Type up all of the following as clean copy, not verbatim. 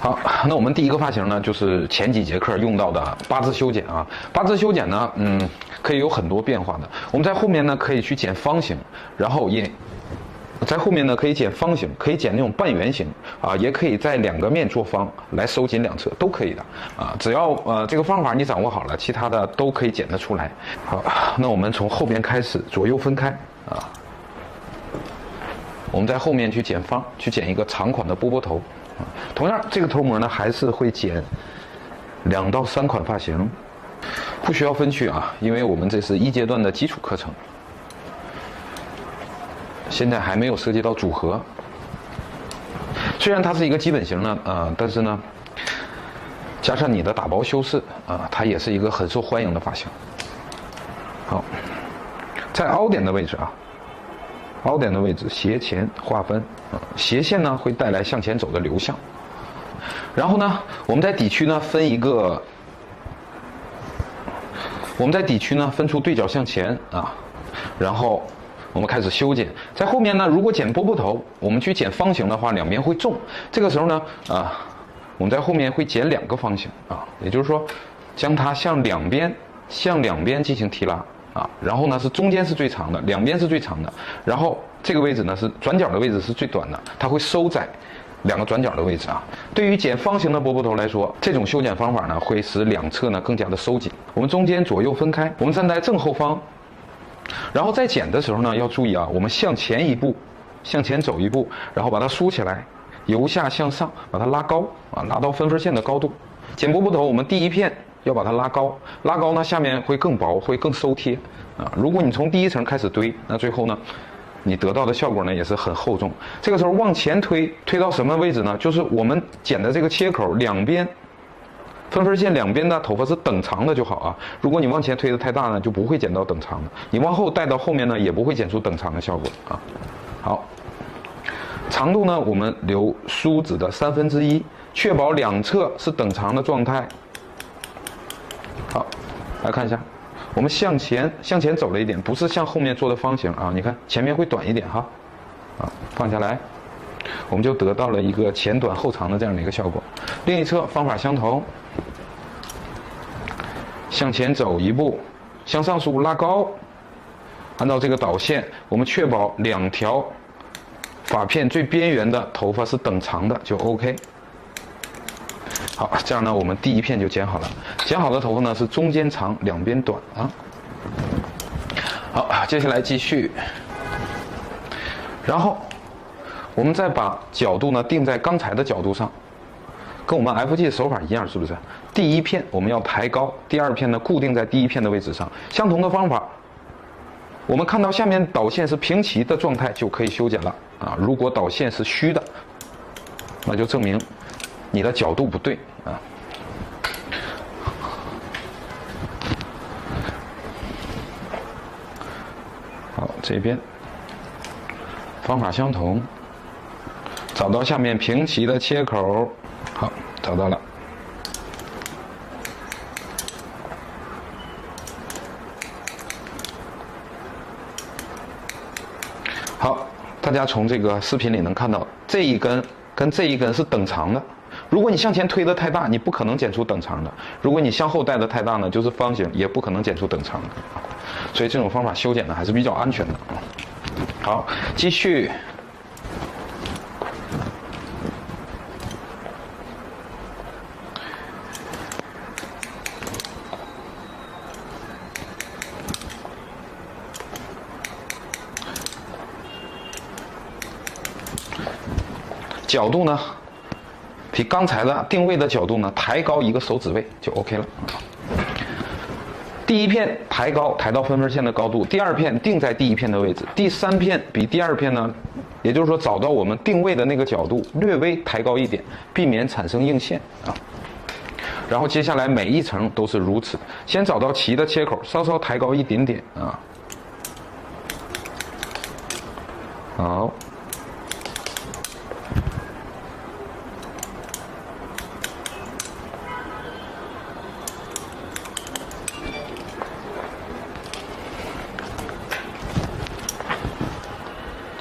好，那我们第一个发型呢，就是前几节课用到的八字修剪啊。八字修剪呢，可以有很多变化的。我们在后面呢可以去剪方形，然后也在后面呢可以剪方形，可以剪那种半圆形啊，也可以在两个面做方来收紧两侧，都可以的啊。只要这个方法你掌握好了，其他的都可以剪得出来。好，那我们从后边开始，左右分开啊。我们在后面去剪方，去剪一个长款的波波头。同样，这个头模呢还是会剪2到3款发型，不需要分区啊，因为我们这是1阶段的基础课程，现在还没有涉及到组合。虽然它是一个基本型呢，但是呢，加上你的打薄修饰啊，它也是一个很受欢迎的发型。好，在凹点的位置啊。凹点的位置斜前划分，斜线呢会带来向前走的流向。然后呢，我们在底区呢分出对角向前啊，然后我们开始修剪。在后面呢，如果剪波波头，我们去剪方形的话，两边会重。这个时候呢，我们在后面会剪2个方形啊，也就是说，将它向两边进行提拉。然后呢是中间是最长的，两边是最长的，然后这个位置呢是转角的位置是最短的，它会收窄2个转角的位置啊。对于剪方形的波波头来说，这种修剪方法呢会使两侧呢更加的收紧。我们中间左右分开，我们站在正后方，然后在剪的时候呢要注意啊，我们向前一步，向前走一步，然后把它梳起来，由下向上把它拉高啊，拉到分分线的高度。剪波波头，我们第一片要把它拉高，拉高呢下面会更薄，会更收贴啊。如果你从第一层开始堆，那最后呢，你得到的效果呢也是很厚重。这个时候往前推到什么位置呢？就是我们剪的这个切口两边，分分线两边的头发是等长的就好啊。如果你往前推的太大呢，就不会剪到等长的。你往后带到后面呢，也不会剪出等长的效果啊。好，长度呢我们留梳子的1/3，确保两侧是等长的状态。好，来看一下，我们向前走了一点，不是向后面做的方形啊。你看前面会短一点哈，放下来，我们就得到了一个前短后长的这样的一个效果。另一侧方法相同，向前走一步，向上梳拉高，按照这个导线，我们确保2条发片最边缘的头发是等长的就 OK。好，这样呢，我们第一片就剪好了。剪好的头发呢是中间长，两边短啊。好，接下来继续。然后我们再把角度呢定在刚才的角度上，跟我们 FG 的手法一样，是不是？第一片我们要抬高，第二片呢固定在第一片的位置上。相同的方法，我们看到下面导线是平齐的状态就可以修剪了啊。如果导线是虚的，那就证明你的角度不对啊。好，这边方法相同，找到下面平齐的切口，好，找到了。好，大家从这个视频里能看到，这一根跟这一根是等长的。如果你向前推的太大，你不可能剪出等长的；如果你向后带的太大呢，就是方形，也不可能剪出等长的。所以这种方法修剪呢还是比较安全的。好，继续。角度呢，比刚才的定位的角度呢抬高1个手指位就 OK 了。第一片抬高，抬到分分线的高度；第二片定在第一片的位置；第三片比第二片呢，也就是说找到我们定位的那个角度，略微抬高一点，避免产生映线啊。然后接下来每一层都是如此，先找到齐的切口，稍稍抬高一点点啊。好。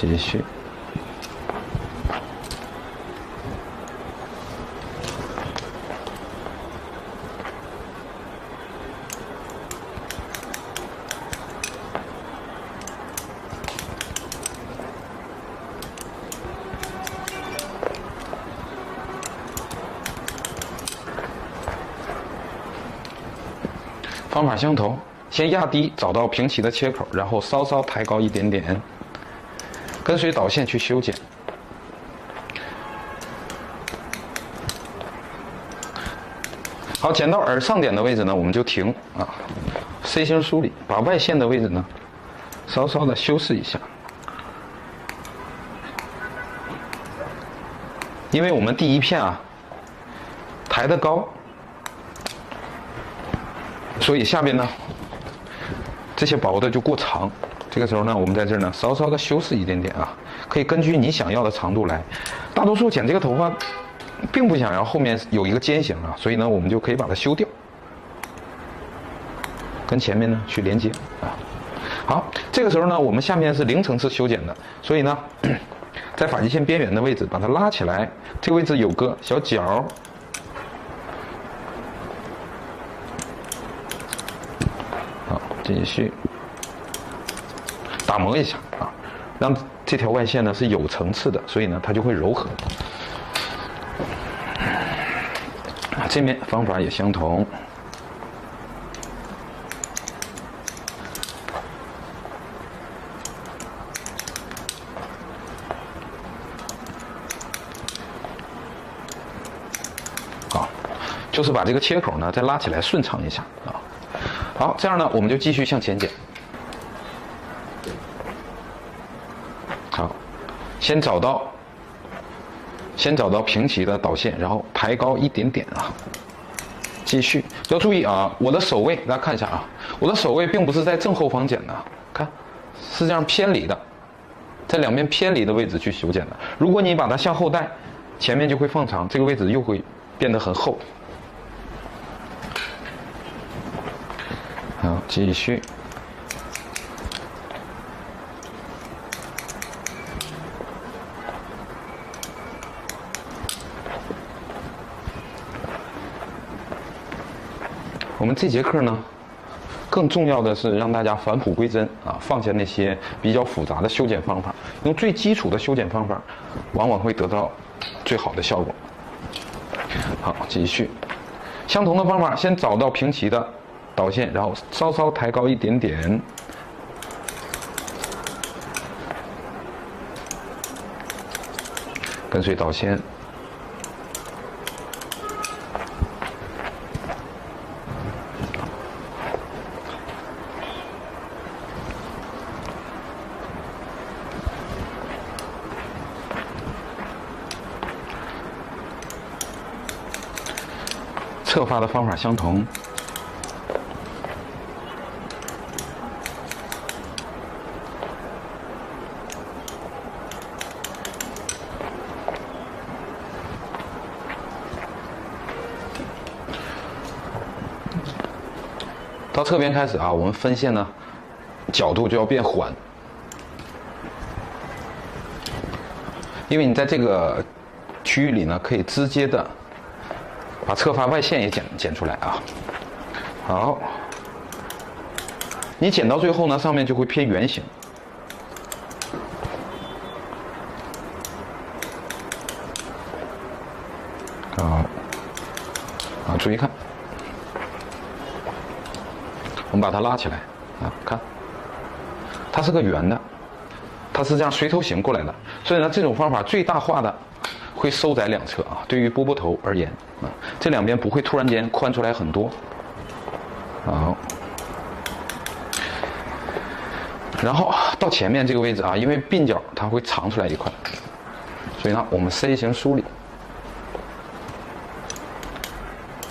继续。方法相同，先压低找到平齐的切口，然后稍稍抬高一点点，跟随导线去修剪。好，剪到耳上点的位置呢，我们就停啊。C 型梳理，把外线的位置呢，稍稍的修饰一下。因为我们第一片啊抬得高，所以下边呢这些薄的就过长。这个时候呢，我们在这儿呢稍稍的修饰一点点啊，可以根据你想要的长度来。大多数剪这个头发并不想要后面有一个尖形啊，所以呢我们就可以把它修掉，跟前面呢去连接啊。好，这个时候呢我们下面是零层次修剪的，所以呢在发际线边缘的位置把它拉起来，这个位置有个小角，好，继续打磨一下啊，让这条外线呢是有层次的，所以呢它就会柔和。这面方法也相同。好，就是把这个切口呢再拉起来顺畅一下啊。好，这样呢我们就继续向前剪。好，先找到平齐的导线，然后抬高一点点啊。继续要注意啊，我的手位大家看一下啊，我的手位并不是在正后方剪的，看是这样偏离的，在两边偏离的位置去修剪的。如果你把它向后带，前面就会放长，这个位置又会变得很厚。好，继续。我们这节课呢，更重要的是让大家返璞归真啊，放下那些比较复杂的修剪方法，用最基础的修剪方法，往往会得到最好的效果。好，继续，相同的方法，先找到平齐的导线，然后稍稍抬高一点点，跟随导线。侧发的方法相同，到侧边开始啊，我们分线呢角度就要变缓，因为你在这个区域里呢，可以直接的把侧发外线也剪出来啊。好，你剪到最后呢，上面就会偏圆形。好，注意看，我们把它拉起来啊，看，它是个圆的，它是这样随头型过来的，所以呢，这种方法最大化的会收窄两侧啊。对于波波头而言啊，这两边不会突然间宽出来很多。好，然后到前面这个位置啊，因为鬓角它会长出来一块，所以呢，我们 C 型梳理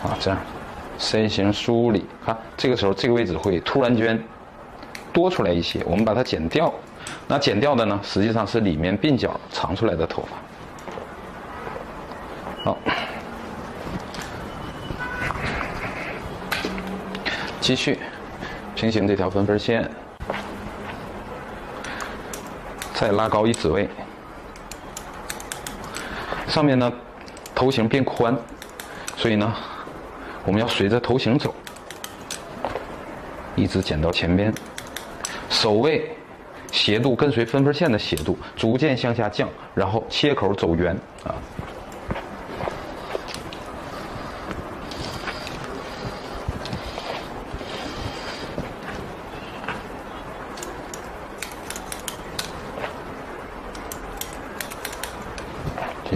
啊，这样 C 型梳理，看这个时候这个位置会突然间多出来一些，我们把它剪掉。那剪掉的呢，实际上是里面鬓角长出来的头发。好，继续平行这条分分线，再拉高一指位。上面呢，头型变宽，所以呢，我们要随着头型走，一直剪到前边，手位斜度跟随分分线的斜度逐渐向下降，然后切口走圆啊。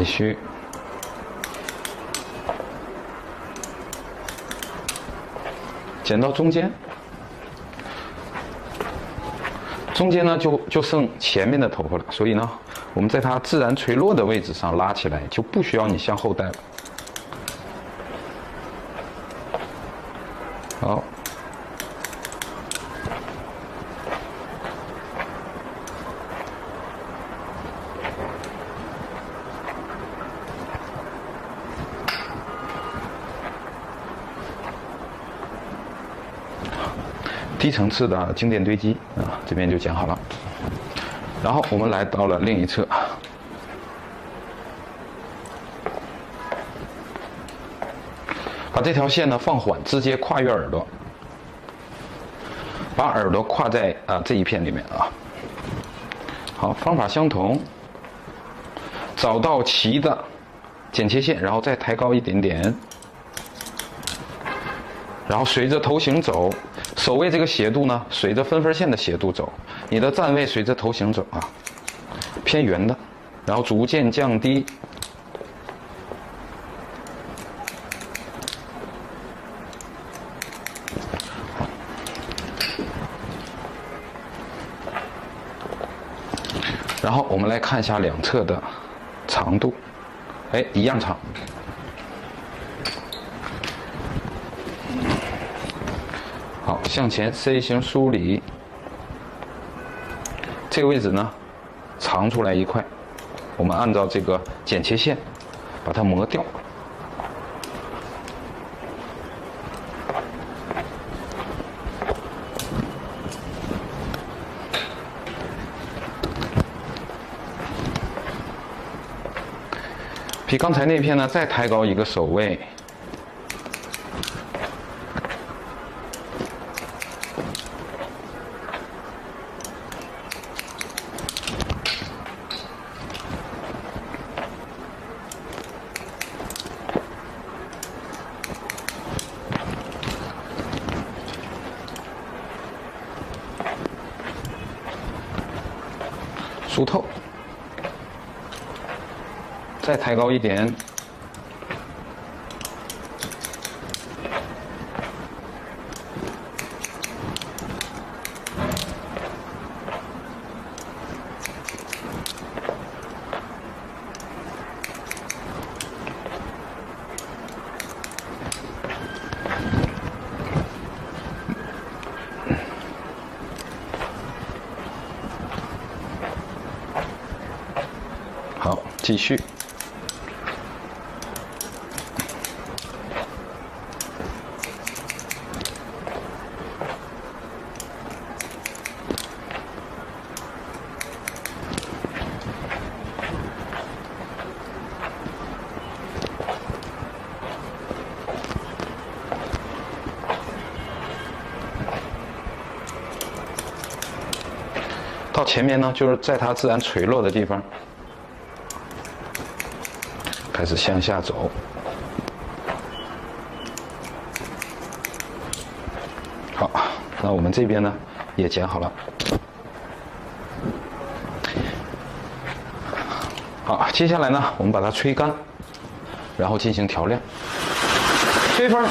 继续。剪到中间，中间呢就剩前面的头发了，所以呢，我们在它自然垂落的位置上拉起来，就不需要你向后带了。好，低层次的经典堆积啊，这边就剪好了。然后我们来到了另一侧，把这条线呢放缓，直接跨越耳朵，把耳朵跨在这一片里面啊。好，方法相同，找到齐的剪切线，然后再抬高一点点，然后随着头型走。手位这个斜度呢，随着分分线的斜度走，你的站位随着头型走啊，偏圆的，然后逐渐降低，然后我们来看一下两侧的长度，哎，一样长。好，向前 C 型梳理，这个位置呢，长出来一块，我们按照这个剪切线把它磨掉。比刚才那片呢再抬高一个手位。梳透，再抬高一点，好，继续。到前面呢，就是在它自然垂落的地方。开始向下走，好，那我们这边呢也剪好了。好，接下来呢，我们把它吹干，然后进行调亮。吹风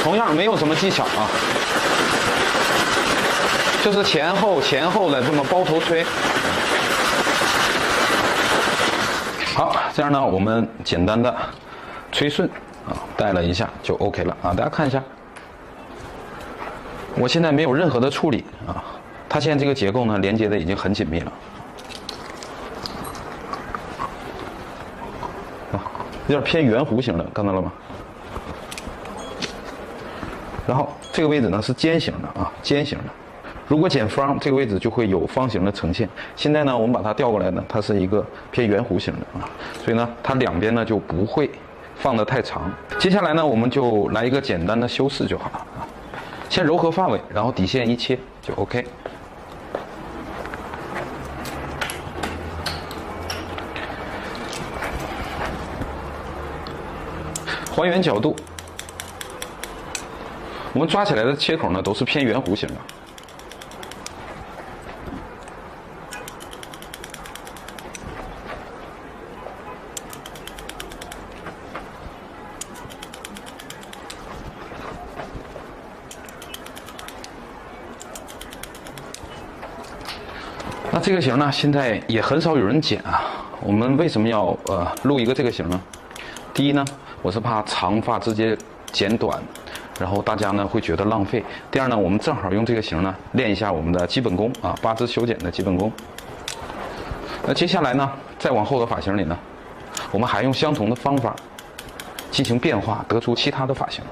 同样没有什么技巧啊，就是前后的这么包头吹。好，这样呢，我们简单的吹顺啊，带了一下就 OK 了啊。大家看一下，我现在没有任何的处理啊，它现在这个结构呢连接的已经很紧密了啊，有点偏圆弧形的，看到了吗？然后这个位置呢是尖形的啊，尖形的。如果剪方，这个位置就会有方形的呈现。现在呢，我们把它调过来呢，它是一个偏圆弧形的啊，所以呢，它两边呢就不会放得太长。接下来呢，我们就来一个简单的修饰就好了啊。先柔和发尾，然后底线一切就 OK。还原角度，我们抓起来的切口呢都是偏圆弧形的。那这个型呢，现在也很少有人剪啊。我们为什么要录一个这个型呢？第一呢，我是怕长发直接剪短，然后大家呢会觉得浪费。第二呢，我们正好用这个型呢练一下我们的基本功啊，八字修剪的基本功。那接下来呢，再往后的发型里呢，我们还用相同的方法进行变化，得出其他的发型。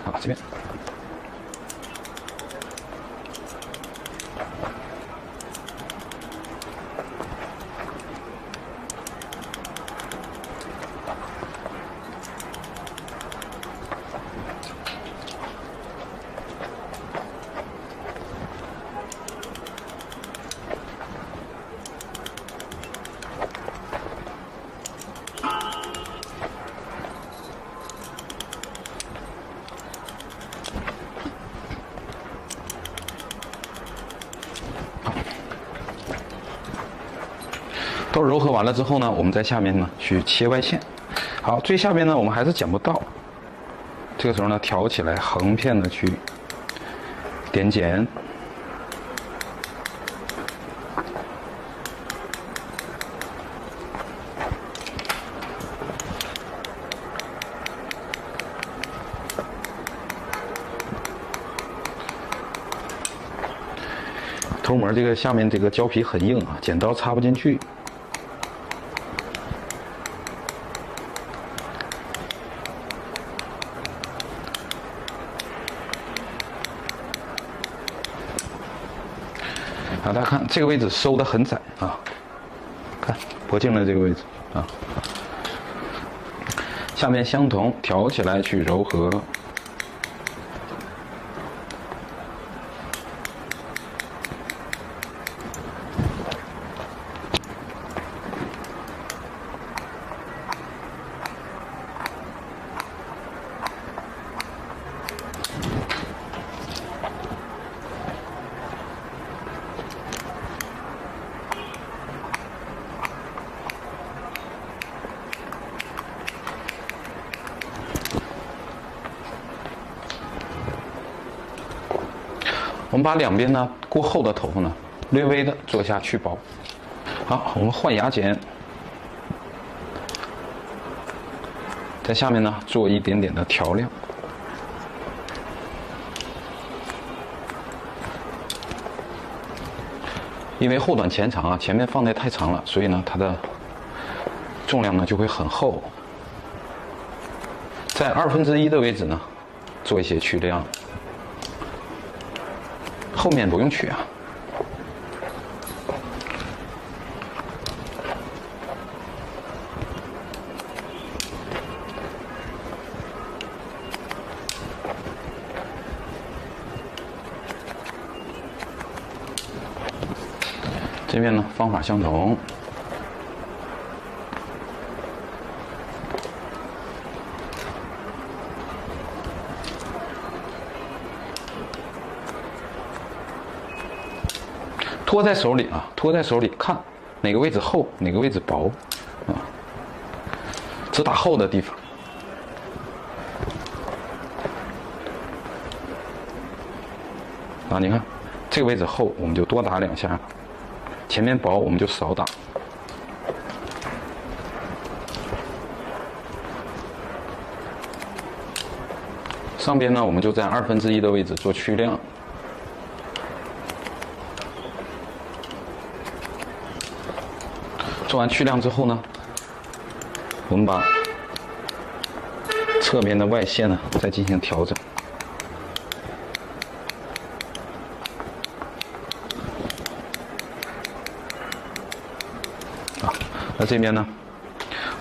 好，这边。都柔和完了之后呢，我们在下面呢去切外线。好，最下边呢我们还是剪不到，这个时候呢挑起来横片的去点剪。头膜这个下面这个胶皮很硬啊，剪刀插不进去。大家看这个位置收得很窄啊，看脖颈的这个位置啊，下面相同，挑起来去柔和。我们把两边呢过后的头发呢，略微的做下去薄。好，我们换牙剪，在下面呢做一点点的调亮。因为后短前长啊，前面放的太长了，所以呢它的重量呢就会很厚。在1/2的位置呢，做一些去亮。后面不用取啊。这边呢，方法相同。托在手里啊，托在手里看哪个位置厚，哪个位置薄，啊，只打厚的地方。啊，你看这个位置厚，我们就多打2下；前面薄，我们就少打。上边呢，我们就在1/2的位置做去亮。做完去亮之后呢，我们把侧边的外线呢再进行调整。啊，那这边呢，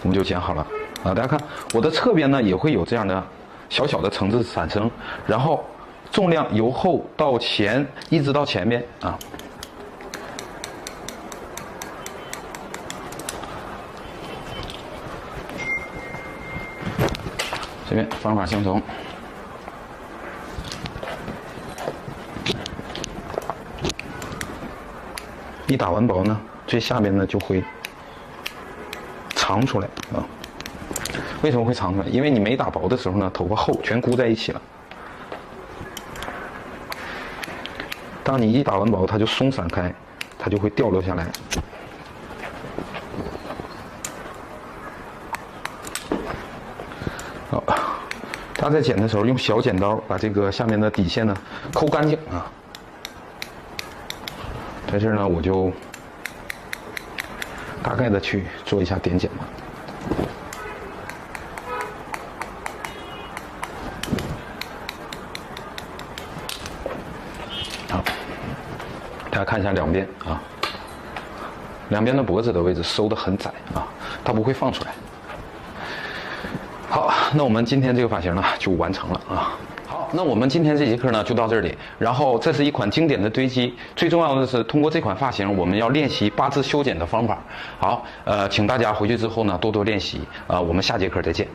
我们就剪好了。啊，大家看我的侧边呢也会有这样的小小的层次产生，然后重量由后到前，一直到前面啊。这边方法相同，一打完薄呢，最下边呢就会长。藏出来啊。为什么会藏出来？因为你没打薄的时候呢，头发厚，全箍在一起了。当你一打完薄，它就松散开，它就会掉落下来。好，大家在剪的时候用小剪刀把这个下面的底线呢抠干净啊。在这儿呢，我就大概的去做一下点剪吧。好，大家看一下两边啊，两边的脖子的位置收得很窄啊，它不会放出来。好，那我们今天这个发型呢就完成了啊。好，那我们今天这节课呢就到这里。然后这是一款经典的堆积，最重要的是通过这款发型，我们要练习八字修剪的方法。好，请大家回去之后呢多多练习。我们下节课再见。